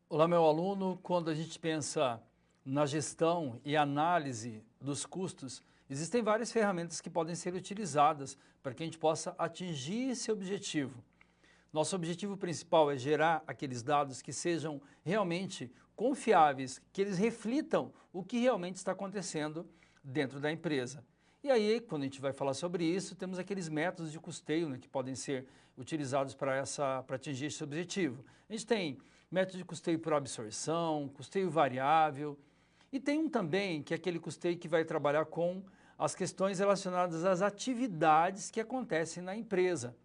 Olá, meu aluno. Quando a gente pensa na gestão e análise dos custos, existem várias ferramentas que podem ser utilizadas para que a gente possa atingir esse objetivo. Nosso objetivo principal é gerar aqueles dados que sejam realmente confiáveis, que eles reflitam o que realmente está acontecendo dentro da empresa. E aí, quando a gente vai falar sobre isso, temos aqueles métodos de custeio, né, que podem ser utilizados para atingir esse objetivo. A gente tem método de custeio por absorção, custeio variável, e tem um também que é aquele custeio que vai trabalhar com as questões relacionadas às atividades que acontecem na empresa.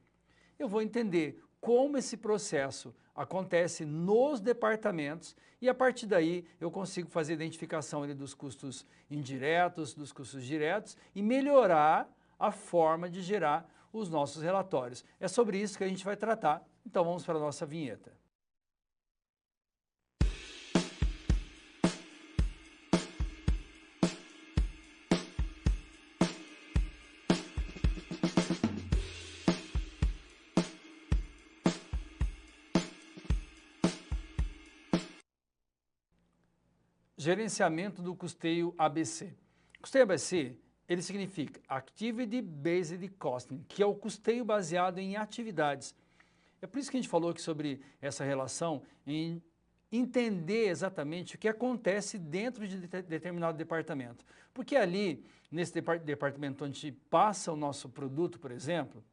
Eu vou entender como esse processo acontece nos departamentos e a partir daí eu consigo fazer a identificação dos custos indiretos, dos custos diretos e melhorar a forma de gerar os nossos relatórios. É sobre isso que a gente vai tratar, então vamos para a nossa vinheta. Gerenciamento do custeio ABC. Custeio ABC, ele significa Activity Based Costing, que é o custeio baseado em atividades. É por isso que a gente falou aqui sobre essa relação em entender exatamente o que acontece dentro de determinado departamento. Porque ali, nesse departamento onde a gente passa o nosso produto, por exemplo,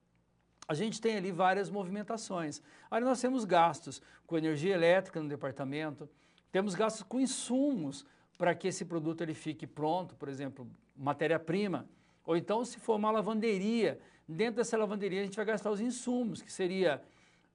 a gente tem ali várias movimentações. Aí nós temos gastos com energia elétrica no departamento, temos gastos com insumos para que esse produto ele fique pronto, por exemplo, matéria-prima. Ou então, se for uma lavanderia, dentro dessa lavanderia a gente vai gastar os insumos, que seria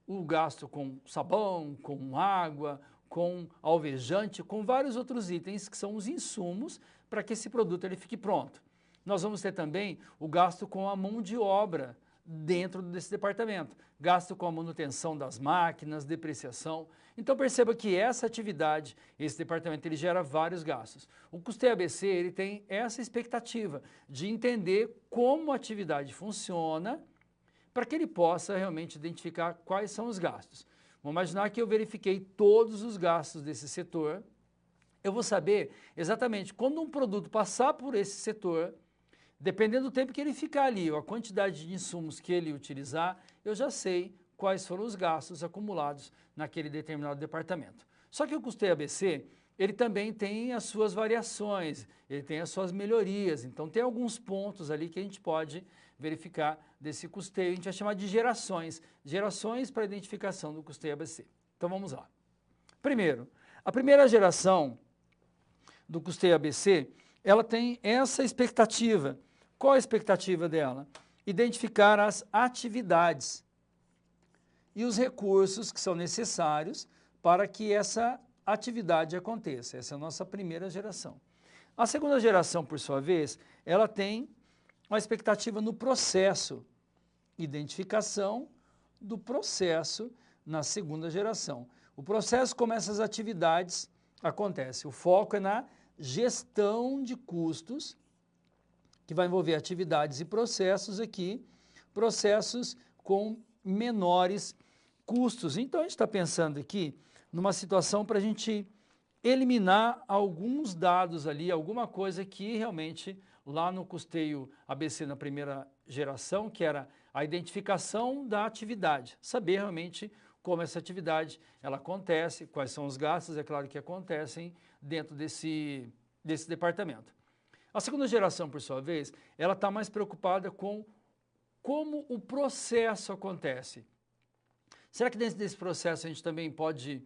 o gasto com sabão, com água, com alvejante, com vários outros itens que são os insumos para que esse produto ele fique pronto. Nós vamos ter também o gasto com a mão de obra dentro desse departamento, gasto com a manutenção das máquinas, depreciação. Então perceba que essa atividade, esse departamento, ele gera vários gastos. O custeio ABC, ele tem essa expectativa de entender como a atividade funciona para que ele possa realmente identificar quais são os gastos. Vamos imaginar que eu verifiquei todos os gastos desse setor, eu vou saber exatamente quando um produto passar por esse setor, dependendo do tempo que ele ficar ali, ou a quantidade de insumos que ele utilizar, eu já sei quais foram os gastos acumulados naquele determinado departamento. Só que o custeio ABC, ele também tem as suas variações, ele tem as suas melhorias, então tem alguns pontos ali que a gente pode verificar desse custeio, a gente vai chamar de gerações para identificação do custeio ABC. Então vamos lá. Primeiro, a primeira geração do custeio ABC, ela tem essa expectativa. Qual a expectativa dela? Identificar as atividades e os recursos que são necessários para que essa atividade aconteça. Essa é a nossa primeira geração. A segunda geração, por sua vez, ela tem uma expectativa no processo, identificação do processo na segunda geração. O processo começa, as atividades acontecem. O foco é na gestão de custos, que vai envolver atividades e processos aqui, processos com menores custos. Então, a gente está pensando aqui numa situação para a gente eliminar alguns dados ali, alguma coisa que realmente lá no custeio ABC na primeira geração, que era a identificação da atividade, saber realmente como essa atividade ela acontece, quais são os gastos, é claro que acontecem dentro desse departamento. A segunda geração, por sua vez, ela está mais preocupada com como o processo acontece. Será que dentro desse processo a gente também pode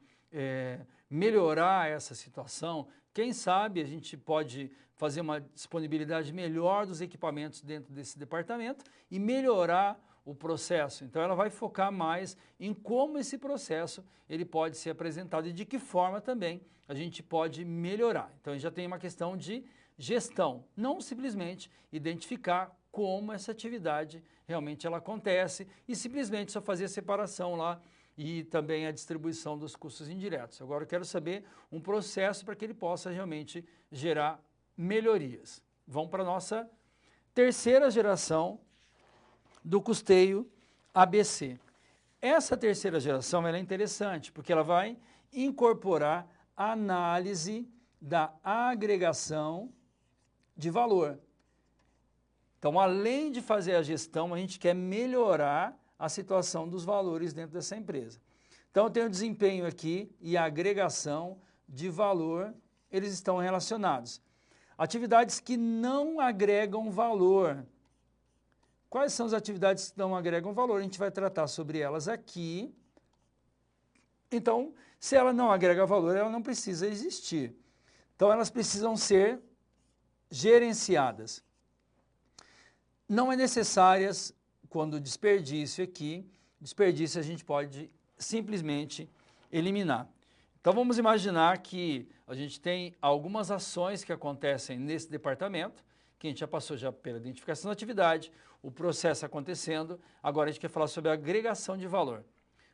melhorar essa situação? Quem sabe a gente pode fazer uma disponibilidade melhor dos equipamentos dentro desse departamento e melhorar o processo. Então ela vai focar mais em como esse processo ele pode ser apresentado e de que forma também a gente pode melhorar. Então a gente já tem uma questão de gestão, não simplesmente identificar como essa atividade realmente ela acontece e simplesmente só fazer a separação lá e também a distribuição dos custos indiretos. Agora eu quero saber um processo para que ele possa realmente gerar melhorias. Vamos para a nossa terceira geração do custeio ABC. Essa terceira geração ela é interessante porque ela vai incorporar a análise da agregação de valor. Então, além de fazer a gestão, a gente quer melhorar a situação dos valores dentro dessa empresa. Então, eu tenho o desempenho aqui e a agregação de valor, eles estão relacionados. Atividades que não agregam valor. Quais são as atividades que não agregam valor? A gente vai tratar sobre elas aqui. Então, se ela não agrega valor, ela não precisa existir. Então, elas precisam ser gerenciadas. Não é necessárias quando desperdício aqui, desperdício a gente pode simplesmente eliminar. Então vamos imaginar que a gente tem algumas ações que acontecem nesse departamento, que a gente já passou pela identificação da atividade, o processo acontecendo, agora a gente quer falar sobre a agregação de valor.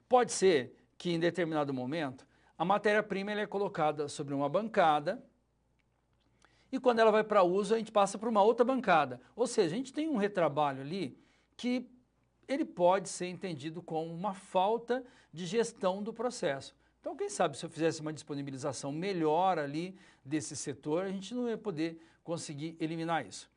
Pode ser que em determinado momento a matéria-prima é colocada sobre uma bancada, e quando ela vai para uso, a gente passa para uma outra bancada. Ou seja, a gente tem um retrabalho ali que ele pode ser entendido como uma falta de gestão do processo. Então, quem sabe se eu fizesse uma disponibilização melhor ali desse setor, a gente não ia poder conseguir eliminar isso.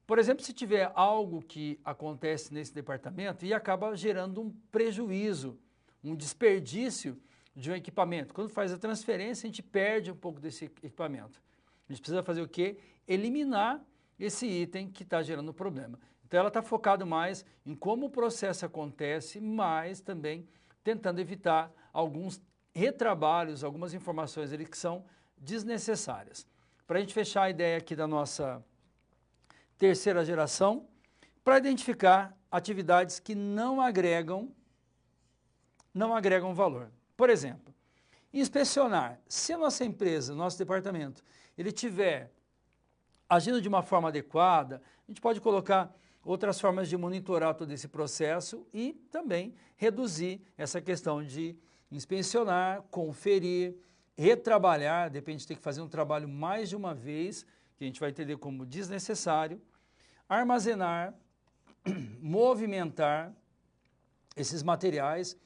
Por exemplo, se tiver algo que acontece nesse departamento e acaba gerando um prejuízo, um desperdício de um equipamento. Quando faz a transferência, a gente perde um pouco desse equipamento. A gente precisa fazer o quê? Eliminar esse item que está gerando problema. Então, ela está focada mais em como o processo acontece, mas também tentando evitar alguns retrabalhos, algumas informações ali que são desnecessárias. Para a gente fechar a ideia aqui da nossa terceira geração, para identificar atividades que não agregam valor. Por exemplo, inspecionar. Se a nossa empresa, nosso departamento, ele estiver agindo de uma forma adequada, a gente pode colocar outras formas de monitorar todo esse processo e também reduzir essa questão de inspecionar, conferir, retrabalhar, de repente tem que fazer um trabalho mais de uma vez, que a gente vai entender como desnecessário, armazenar, movimentar esses materiais.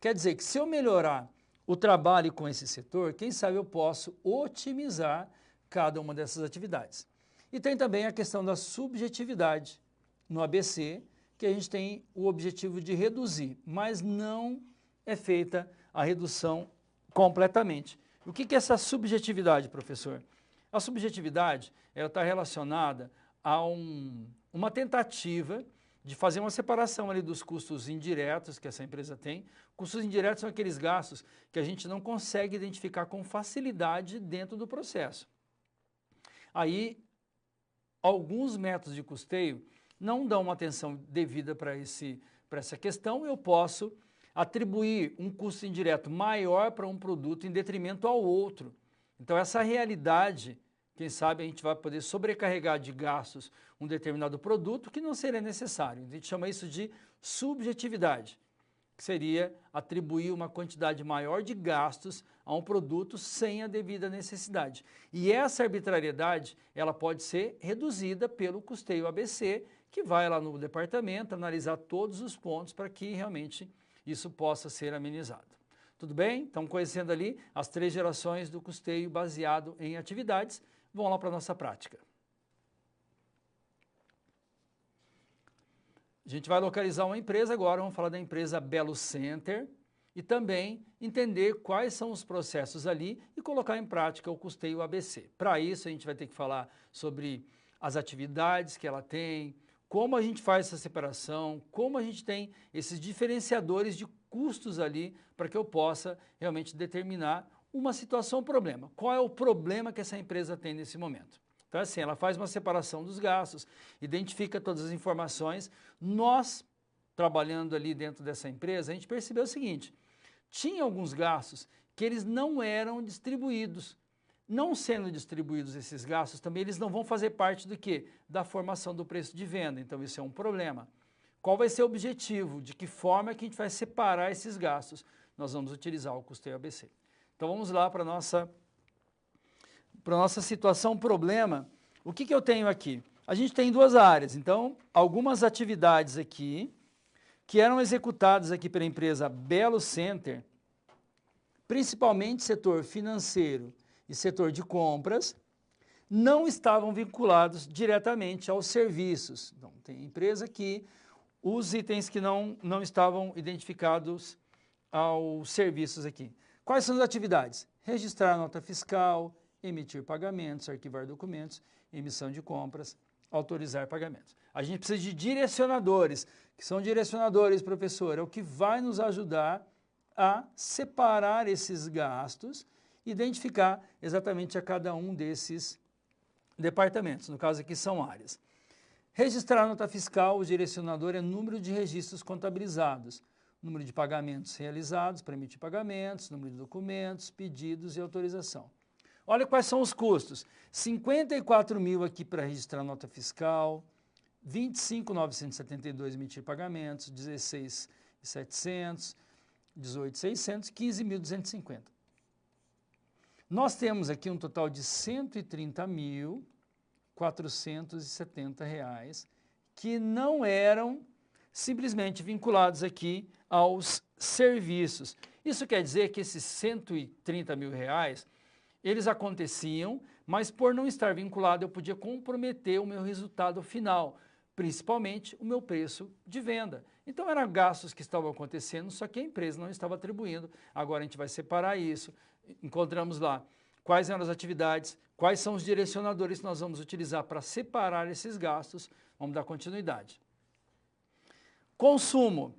Quer dizer que se eu melhorar o trabalho com esse setor, quem sabe eu posso otimizar cada uma dessas atividades. E tem também a questão da subjetividade no ABC, que a gente tem o objetivo de reduzir, mas não é feita a redução completamente. O que é essa subjetividade, professor? A subjetividade está relacionada a uma tentativa de fazer uma separação ali dos custos indiretos que essa empresa tem. Custos indiretos são aqueles gastos que a gente não consegue identificar com facilidade dentro do processo. Aí, alguns métodos de custeio não dão uma atenção devida para essa questão. Eu posso atribuir um custo indireto maior para um produto em detrimento ao outro. Então, essa realidade, quem sabe a gente vai poder sobrecarregar de gastos um determinado produto que não seria necessário. A gente chama isso de subjetividade, que seria atribuir uma quantidade maior de gastos a um produto sem a devida necessidade. E essa arbitrariedade, ela pode ser reduzida pelo custeio ABC, que vai lá no departamento analisar todos os pontos para que realmente isso possa ser amenizado. Tudo bem? Então, conhecendo ali as 3 gerações do custeio baseado em atividades, vamos lá para a nossa prática. A gente vai localizar uma empresa agora, vamos falar da empresa Belo Center e também entender quais são os processos ali e colocar em prática o custeio ABC. Para isso, a gente vai ter que falar sobre as atividades que ela tem, como a gente faz essa separação, como a gente tem esses diferenciadores de custos ali para que eu possa realmente determinar uma situação, um problema. Qual é o problema que essa empresa tem nesse momento? Então, assim, ela faz uma separação dos gastos, identifica todas as informações. Nós, trabalhando ali dentro dessa empresa, a gente percebeu o seguinte, tinha alguns gastos que eles não eram distribuídos. Não sendo distribuídos esses gastos, também eles não vão fazer parte do quê? Da formação do preço de venda. Então, isso é um problema. Qual vai ser o objetivo? De que forma que a gente vai separar esses gastos? Nós vamos utilizar o custeio ABC. Então, vamos lá para a nossa situação, problema. O que eu tenho aqui? A gente tem 2 áreas. Então, algumas atividades aqui que eram executadas aqui pela empresa Belo Center principalmente setor financeiro e setor de compras, não estavam vinculados diretamente aos serviços. Então, tem empresa que os itens que não estavam identificados aos serviços aqui. Quais são as atividades? Registrar nota fiscal, emitir pagamentos, arquivar documentos, emissão de compras, autorizar pagamentos. A gente precisa de direcionadores, que são direcionadores, professor, é o que vai nos ajudar a separar esses gastos, identificar exatamente a cada um desses departamentos, no caso aqui são áreas. Registrar nota fiscal, o direcionador é número de registros contabilizados, número de pagamentos realizados para emitir pagamentos, número de documentos, pedidos e autorização. Olha quais são os custos, 54 mil aqui para registrar nota fiscal, 25.972 emitir pagamentos, 16.700, 18.600, 15.250. Nós temos aqui um total de R$ 130.470 que não eram simplesmente vinculados aqui aos serviços. Isso quer dizer que esses 130 mil reais, eles aconteciam, mas por não estar vinculado eu podia comprometer o meu resultado final, principalmente o meu preço de venda. Então eram gastos que estavam acontecendo, só que a empresa não estava atribuindo. Agora a gente vai separar isso. Encontramos lá quais eram as atividades, quais são os direcionadores que nós vamos utilizar para separar esses gastos. Vamos dar continuidade. Consumo.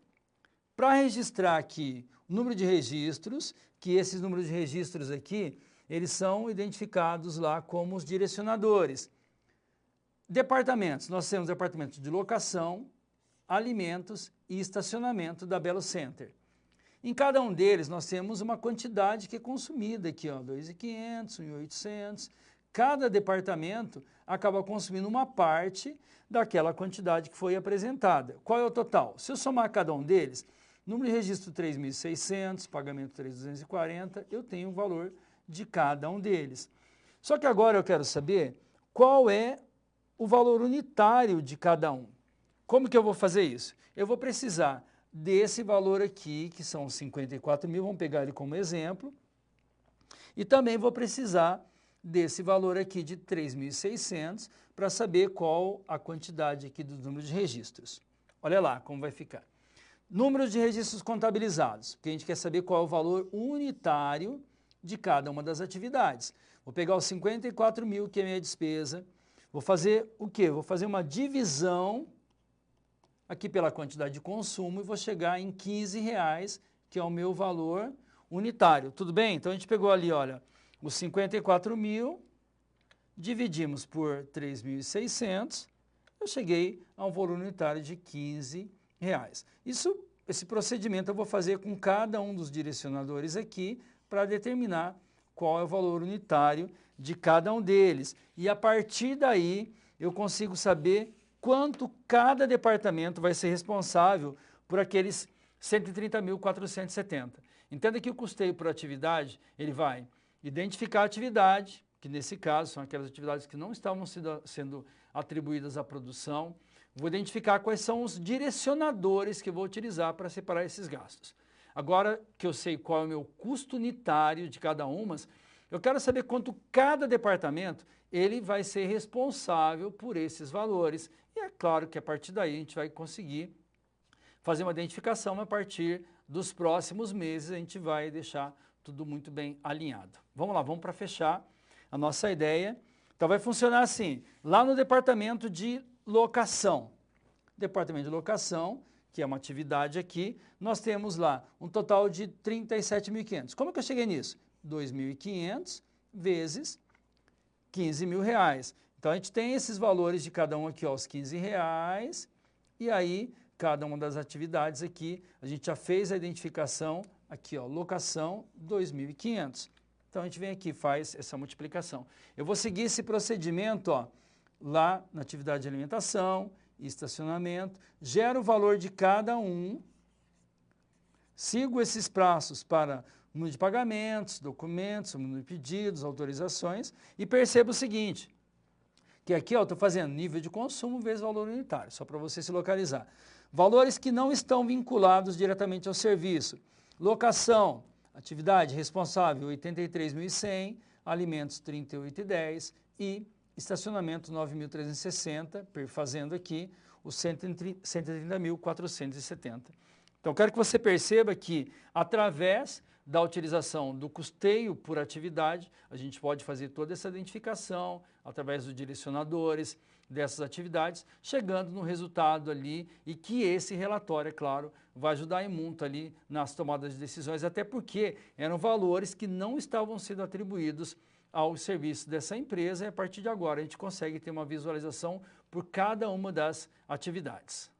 Para registrar aqui o número de registros, que esses números de registros aqui, eles são identificados lá como os direcionadores. Departamentos. Nós temos departamentos de locação, alimentos e estacionamento da Belo Center. Em cada um deles, nós temos uma quantidade que é consumida aqui, ó, 2.500, 1.800. Cada departamento acaba consumindo uma parte daquela quantidade que foi apresentada. Qual é o total? Se eu somar cada um deles, número de registro 3.600, pagamento 3.240, eu tenho o valor de cada um deles. Só que agora eu quero saber qual é o valor unitário de cada um. Como que eu vou fazer isso? Eu vou precisar desse valor aqui, que são 54 mil, vamos pegar ele como exemplo, e também vou precisar desse valor aqui de 3.600 para saber qual a quantidade aqui do número de registros. Olha lá como vai ficar. Número de registros contabilizados, porque a gente quer saber qual é o valor unitário de cada uma das atividades. Vou pegar os 54 mil, que é a minha despesa, vou fazer o quê? Vou fazer uma divisão aqui pela quantidade de consumo e vou chegar em R$15, que é o meu valor unitário. Tudo bem? Então a gente pegou ali, olha, os 54 mil, dividimos por 3.600, eu cheguei a um valor unitário de R$15. Esse procedimento eu vou fazer com cada um dos direcionadores aqui para determinar qual é o valor unitário de cada um deles. E a partir daí eu consigo saber quanto cada departamento vai ser responsável por aqueles 130.470. Entenda que o custeio por atividade, ele vai identificar a atividade, que nesse caso são aquelas atividades que não estavam sendo atribuídas à produção. Vou identificar quais são os direcionadores que eu vou utilizar para separar esses gastos. Agora que eu sei qual é o meu custo unitário de cada uma, eu quero saber quanto cada departamento ele vai ser responsável por esses valores. E é claro que a partir daí a gente vai conseguir fazer uma identificação. A partir dos próximos meses a gente vai deixar tudo muito bem alinhado. Vamos lá, vamos para fechar a nossa ideia. Então vai funcionar assim, lá no departamento de locação. Departamento de locação, que é uma atividade aqui, nós temos lá um total de 37.500. Como que eu cheguei nisso? 2.500 vezes 15 mil reais. Então a gente tem esses valores de cada um aqui, ó, os 15 reais, e aí cada uma das atividades aqui, a gente já fez a identificação aqui, ó, locação 2.500. Então a gente vem aqui e faz essa multiplicação. Eu vou seguir esse procedimento, ó, lá na atividade de alimentação e estacionamento, gero o valor de cada um, sigo esses prazos para número de pagamentos, documentos, número de pedidos, autorizações, e percebo o seguinte, que aqui eu estou fazendo nível de consumo vezes valor unitário, só para você se localizar. Valores que não estão vinculados diretamente ao serviço. Locação, Atividade responsável 83.100, alimentos 38,10 e estacionamento 9.360, perfazendo aqui os 130.470. Então, quero que você perceba que, através da utilização do custeio por atividade, a gente pode fazer toda essa identificação através dos direcionadores dessas atividades, chegando no resultado ali e que esse relatório, é claro, vai ajudar muito ali nas tomadas de decisões, até porque eram valores que não estavam sendo atribuídos ao serviço dessa empresa e a partir de agora a gente consegue ter uma visualização por cada uma das atividades.